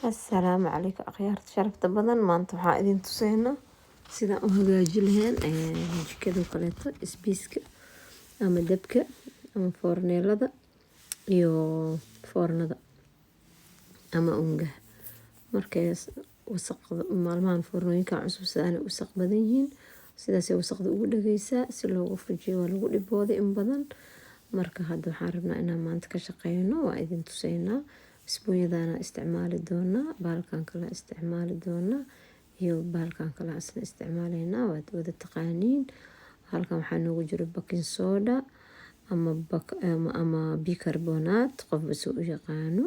السلام عليكم أخيار شرفت بدن ما أنتم حائدين تسينا سيدا أهجاج لهن جكدو كليتو إسبيسك أما دبكة أما فورنيلدا iyo foornada ama unga markay wasaqda maalmahan foornooyinka cusub sidaan u wasaq badan yihiin sidaas ay wasaqda ugu dhageysaa si loogu fujiyo waa lagu dhibooday in badan marka hadda waxaan rabnaa inaan maanta ka shaqeyno waa idin tusaynaa isbuunyadana isticmaali doonaa baalkan kale isticmaali doonaa iyo baalkan kale asna isticmaalaynaa waad wada taqaaniin halkan waxaa noogu jiro baking soda ama bicarbonate qofba soo u yaqaano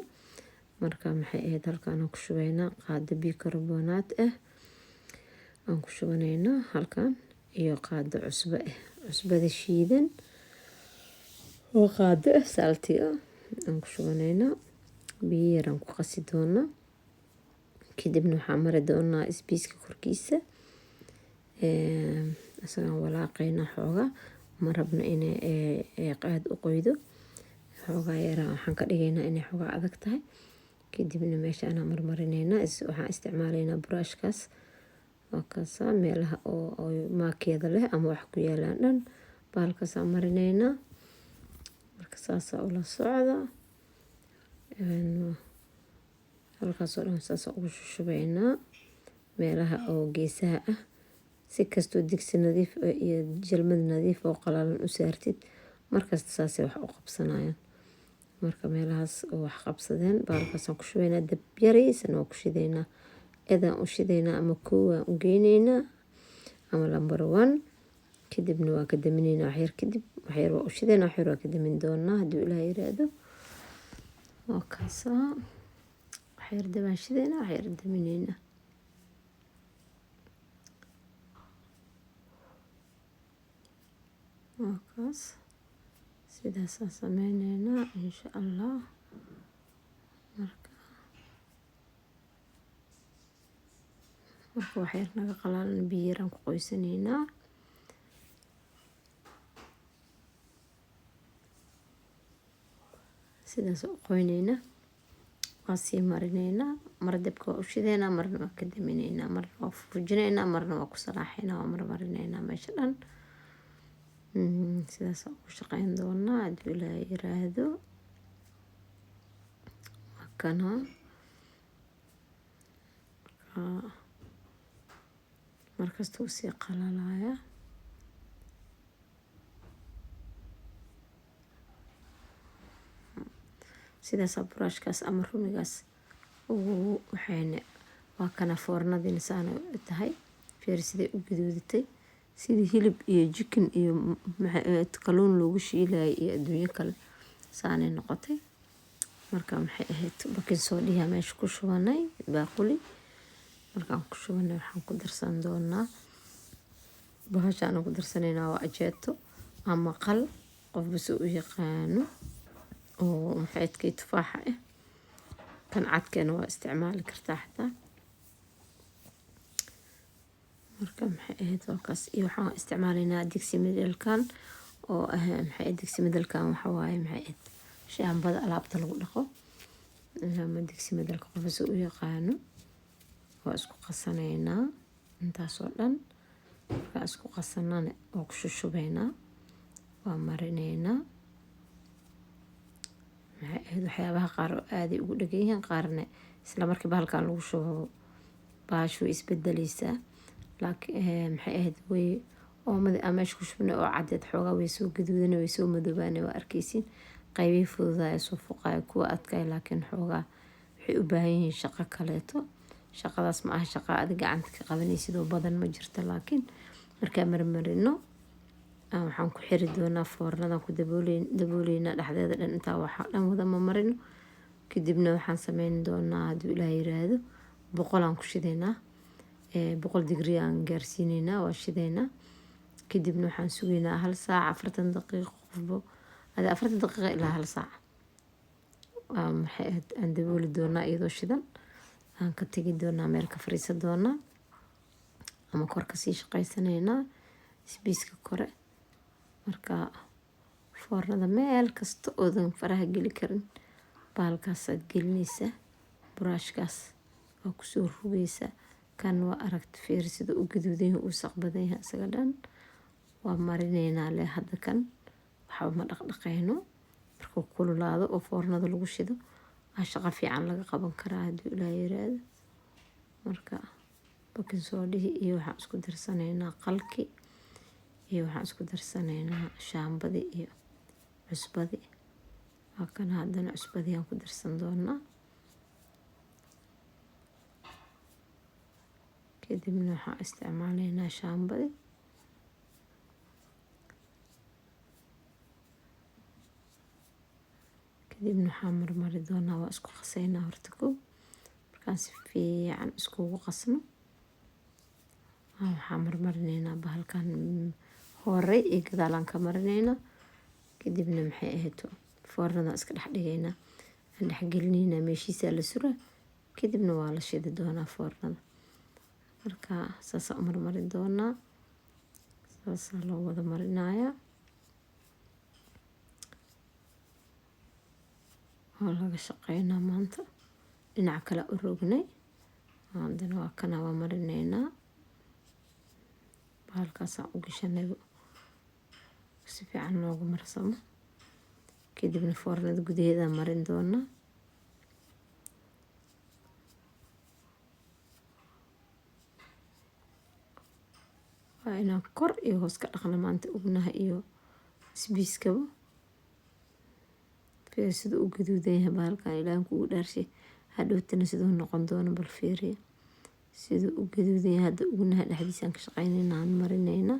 marka maxay ahayd halkaan ku shubaynaa qaado bicarbonate aan ku shubanaynaa halkaan iyo qaado cusbo cusbada shiidan oo qaado salty aan ku shubanaynaa biyo yar aan ku qasi doonaa kadibna waxaan mari doonaa isbiiska korkiisa asagaan walaaqaynaa xoogaa ma rabno inay aad u qoydo xoogaa yara waxaan ka dhigaynaa inay xoogaa adag tahay kadibna meesha anaa marmarinaynaa waxaan isticmaalaynaa buraashkaas waa kaasa meelaha oo maakeeda leh ama wax ku yaalaan dhan baalkaasaan marinaynaa marka saasaa ula socda halkaasoo dhan saasa ugu shubaynaa meelaha oo geesaha ah si kastoo digsi nadiif iyo jalmad nadiif oo qalalan u saartid markasta saasay wax u qabsanayaan marka meelahaas oo wax qabsadeen baalkaasaan ku shubaynaa dab yaraysan waa ku shidaynaa edaan u shidaynaa ama koowaan u geynaynaa ama lambar 1 kadibna waa ka daminaynaa waxyar kadib waxyar waa u shidaynaa waxyar waa ka damin doonaa hadduu ilaahay yiraahdo waa kaasaa waxyar dabaan shidaynaa waxyar daminaynaa وكاس سيدا سامينينا إن شاء الله marka waxyar naga qalalan biyo yar aan ku qoysanaynaa sidaas u qoynaynaa waa sii marinaynaa mar dabka waa u shidaynaa marna waa ka daminaynaa marna waa fujinaynaa marna waa ku salaaxaynaa waa marmarinaynaa meesha dhan sidaas ugu shaqeyn doonaa hadduu ilaahay yiraahdo wakana markasta uu sii qalalaya sidaasaa buraashkaas ama rumigaas ugu waxayna waa kana foornadiina saana tahay feer siday u gaduudatay sidii hilib iyo jikin iyo kalluun loogu shiilayay iyo adduunyo kale saanay noqotay marka maxay ahayd baking soda meesha ku shubanay baaquli markaan ku shubanay waxaan ku darsan doonaa bahashaan ku darsanaynaa waa ajeeto ama qal qofba soo u yaqaano oo maxay adkay tufaaxa kan cadkeena waa isticmaali kartaa xataa marka maxay ahayd halkaas iyo waxaan isticmaalaynaa digsi midalkan oo maxay digsi midalkan waxa waaye maxay ahayd shaambada alaabta lagu dhaqo ama digsi midalka qof soo u yaqaano waa isku qasanaynaa intaasoo dhan marka isku qasanana oo ku shubaynaa waa marinaynaa maxay ahayd waxyaabaha qaar oo aad ay ugu dhagan yihiin qaarna isla markii bahalkan lagu shubo baashu isbedelaysaa laakiin maxay ahayd way oo meesha ku shubnay oo cadeed xoogaa way soo gaduudanay way soo madoobaanay waa arkaysiin qaybihii fududaaya soo fuqaaya kuwa adkaay laakiin xoogaa waxay u baahan yihiin shaqo kaleeto shaqadaas ma aha shaqa aad gacanta ka qabanaysid oo badan ma jirto laakiin markaa marmarino waxaan ku xiri doonaa foornadan ku dabooleynaa dhexdeeda dhan intaa waxaa dhan wada marino kadibna waxaan sameyn doonaa hadduu ilaahay yiraahdo 100 aan ku shidaynaa 100 digrii aan gaarsiinaynaa waa shidaynaa kadibna waxaan sugaynaa 1 saac 40 daqiiqo qofbo 40 daqiiqo ilaa 1 saac maxay ahayd aan dabooli doonaa iyadoo shidan aan ka tegi doonaa meel ka fariisan doonaa ama kor ka sii shaqaysanaynaa isbiiska kore marka foornada meel kasta oodan faraha geli karin baalkaasaad gelinaysaa buraashkaas waa kusoo rugaysa. Kan waa aragti fiir sida u gaduudan uu saq badan yahay isaga dhan. waa marineynaa leh hadda kan waxba ma dhaqdhaqayno markuu kululaado oo foornada lagu shido shaqo fiican laga qaban karaa haddii ilaahay yiraahdo. marka bakin soodhihi iyo waxaan isku darsanaynaa qalki iyo waxaan isku darsanaynaa shaambadii iyo cusbadii. waa kan haddana cusbadii aan ku darsan doonaa kadibna waxaan isticmaalaynaa shaambadii kadibna waxaan marmari doonaa waa isku qasaynaa horta kow markaan si fiican iskugu qasno waxaan marmarinaynaa bahalkan hore iyo gadaalaan ka marinaynaa kadibna maxay ahayd foornada iska dhex dhigaynaa aan dhex gelinaynaa meeshiisa la suraa kadibna waa la shidi doonaa foornada. marka saasaan u marmarin doonaa saasaa loo wada marinayaa oo laga shaqeynaa maanta. dhinaca kale u rognay haddana waa kana waa marinaynaa bahalkaasaan u gashanay si fiican loogu marsamo kadibna foornada gudaheeda marin doonaa. waa inaan kor iyo hoos ka dhaqna maanta ugnaha iyo isbiiskaba. fiir sida u gaduudan yahay bahalkan ilaahan kugu dhaarshay hadhowtana siduu noqon doono bal fiiriya sida u gaduudan yahay. hadda ugnaha dhexdiisaan ka shaqaynaynaa aan marinaynaa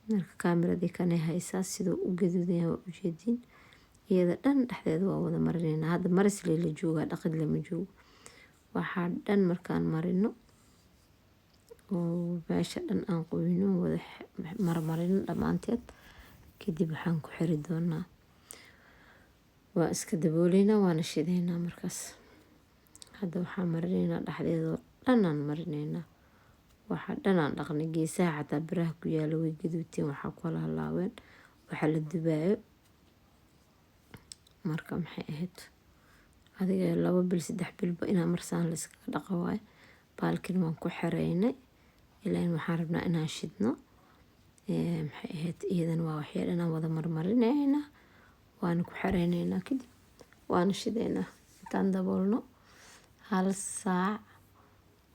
marka kaameradii kanay haysaa siduu u gaduudan yahay waa ujeediin iyada dhan dhexdeeda waa wada marinaynaa. hadda marislee la joogaa dhaqid lama joogo. waxaa dhan markaan marino oo meesha dhan aan qoyno wada marmarino dhammaanteed kadib waxaan ku xiri doonaa waa iska dabooleynaa waana shidaynaa. markaas hadda waxaan marinaynaa dhexdeedoo dhan aan marinaynaa waxaa dhan aan dhaqnay geesaha xataa biraha ku yaala way gaduuteen waxaa ku kala halaaween waxa la dubaayo. marka maxay ahayd adiga 2 bil 3 bilba inaan marsaan la iskaga dhaqa waaye. baalkin waan ku xiraynay ilaa waxaan rabnaa inaan shidno maxay ahayd iyadan waa waxyaal inaan wada marmarinaynaa waana ku xiraynaynaa kadib waana shidaynaa. intaan daboolno 1 saac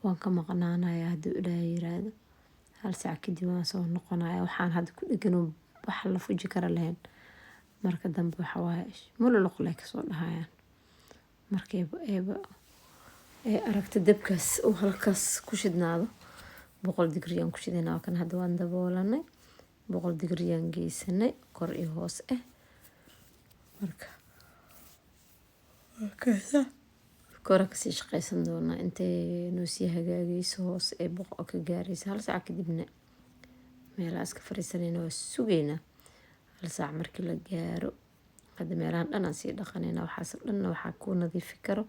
waan ka maqnaanayaa hadduu ilaahay yiraahdo. 1 saac kadib waan soo noqonayaa waxaan hadda ku dhegano wax la fuji kara lahayn. marka dambe waxa waaye mululuqlay kasoo dhahayaan markayba aragta dabkaas oo halkaas ku shidnaado 100 digriyaan ku shidaynaa. waa kan hadda waan daboolanay 100 digriyaan geysanay kor iyo hoos marka kora kasii shaqaysan doonaa intay noo sii hagaagayso hoos boqo ka gaaraysa. 1 saac kadibna meelaha iska fariisanayna waa sugaynaa 1 saac markii la gaaro. hadda meelahan dhan aan sii dhaqanaynaa waxaas dhanna waxaa ku nadiifi karo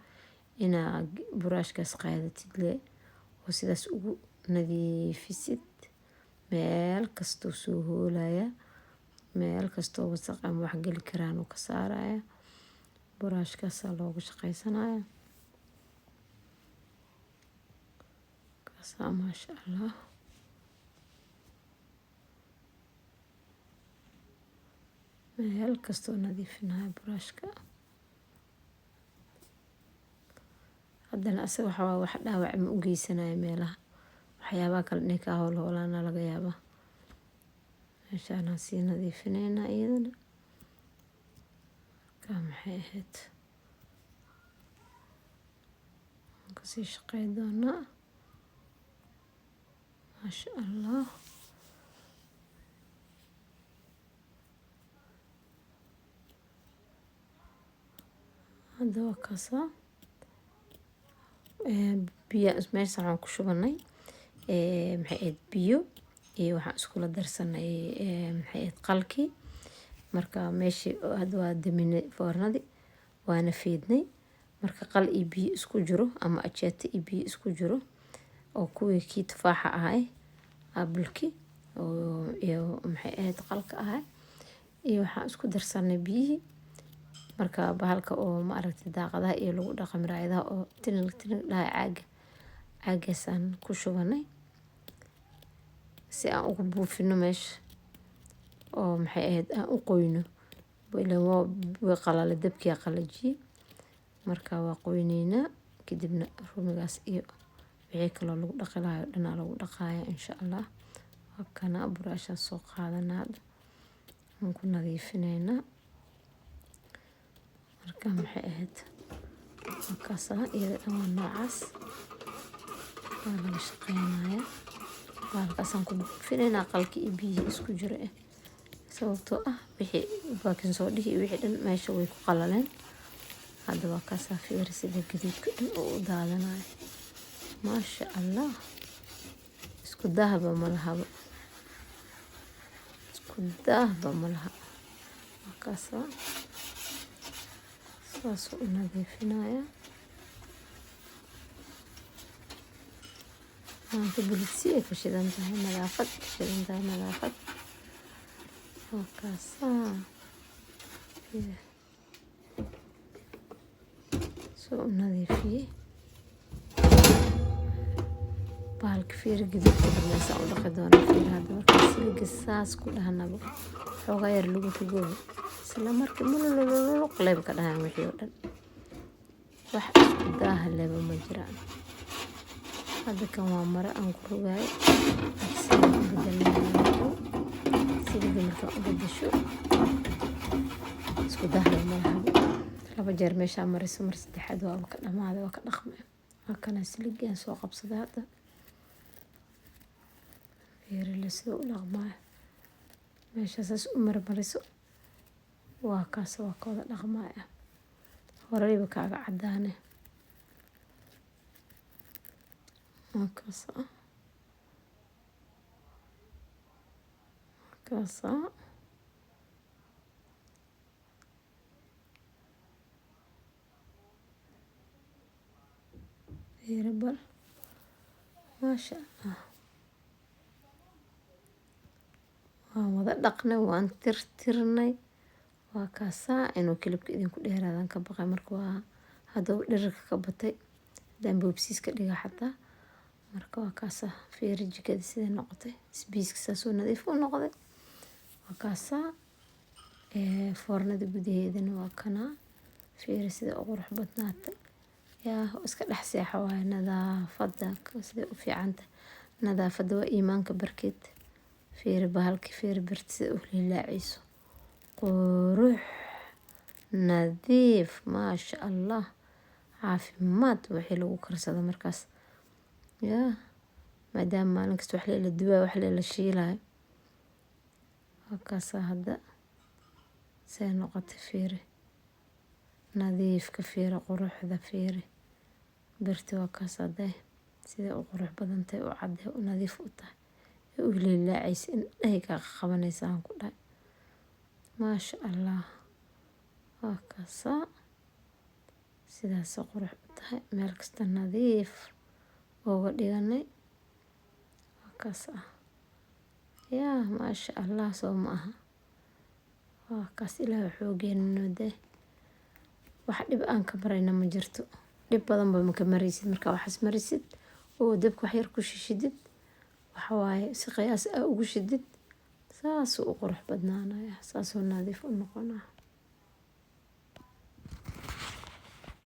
inaa buraashkaas qaadatid le oo sidaas ugu nadiifisid meel kastoo soo hoolaya meel kastoo wasaq ama wax geli karaan uu ka saaraya buraashkaasaa loogu shaqaysanaya. kaasaa maasha allah meel kastoo nadiifinaya buraashka. haddana asaga waxaa wax dhaawac ma u geysanaya meelaha waxyaabaha kale inay ka howlhoolaana laga yaabaa. meeshaanaan sii nadiifinaynaa iyadana markaa maxay ahayd waan kasii shaqey doonaa maasha allah. hadda waa kaasaa biyo meesha waxaan ku shubanay maxay ahayd biyo iyo waxaan iskula darsanay maxay ahayd qalki. marka meeshii hadda waa daminay foornadii waana fiidnay marka qal iyo biyo isku jiro ama ajeeto iyo biyo isku jiro oo kuwii kii tufaaxa ahay abulki oo iyo maxay ahayd qalka ahay iyo waxaan isku darsanay biyihii. marka bahalka oo ma aragtay daaqadaha iyo lagu dhaqa miraayadaha oo tinil dhahay caaga caagaasaan ku shubanay si aan ugu buufino meesha oo maxay ahayd aan u qoyno. ilaan way qalala, dabkii qalajiyey, marka waa qoyneynaa. kadibna rumigaas iyo wixii kaloo lagu dhaqi lahayo dhanaa lagu dhaqaaya insha allah. habkana buraashaan soo qaadanaa aan ku nadiifinaynaa. marka maxay ahayd markaasaa iyada dhan waa noocaas waa laga shaqeynaya. halkaasaan ku buufinaynaa qalkii iyo biyihii isku jira sababtoo ah wixii baakin soo dhihi wixii dhan meesha way ku qalaleen. hadda waa kaasaa fiiri sida gaduudka dhan oo u daadanayo. maasha allah, isku daahba ma lahaba, isku daahba ma laha. markaasaa saasuu u nadiifinaya. maanta bulidsi ay ka shidan tahay, nadaafad ka shidan tahay, nadaafad. markaasaa soo u nadiifiyey bahalka fiiri gaduudka dhameysa u dhaqi doona. fiiri hadda markaa siliga saas ku dhahnaba xoogaa yar lagu rugoobo isla markii mulululuq leyba ka dhahaan wixii oo dhan. wax isku daaha leba ma jiraan. hadda kan waa maro aan ku rogaayo siliga markaa u bedesho isku daahla ma lahaba. laba jeer meeshaa mariso, mar saddexaad waa ka dhamaaday, waa ka dhaqmay. waa kana siligaan soo qabsaday hadda fiirila sida u dhaqmaayo. meeshaa saas u marmariso waa kaas, waa ka wada dhaqmaaya. horeyba kaaga cadaane. markaasaa fiiri bal maasha allah. waan wada dhaqnay, waan tirtirnay. waa kaasaa inuu kilibka idinku dheeraadaan ka baqay. marka waa hadduu dhererka ka batay haddaan boobsiiska dhiga xataa. marka waa kaasaa fiiri jikada siday noqotay, isbiiska saasoo nadiif u noqday. waa kaasaa foornada gudaheedana waa kanaa fiiri sida u qurux badnaatay. yaa iska dhex seexa waaye. nadaafada siday u fiicanta. nadaafada waa iimaanka barkeed. fiiri bahalki, fiiri birta sida u lilaacayso, qurux, nadiif, maasha allah. caafimaad wixii lagu karsado markaas. yaa maadaama maalin kasta wax la dubaayo, wax la shiilaayo. waa kaasaa hadda say noqotay fiiri. nadiifka fiiri, quruxda fiiri. birti waa kaas hadday siday u qurux badan tahay, u cadday, u nadiif u tahay, u lilaacaysa, indhahay kaa qabanaysa aan ku dhahay. maasha allah. waa kaasaa sidaasoo qurux u tahay, meel kasta nadiif uga dhiganay. waa kaasaa yaa maasha allah, soo ma aha. waa kaas ilaahay xoogeena noo day. wax dhib aan ka marayna ma jirto. dhib badan ba ma ka maraysid markaa waxaas marisid oo dabka wax yar ku shishidid. waxa waaye si qiyaas ah ugu shidid, saasuu u qurux badnaanaya, saasuu nadiif u noqonaa.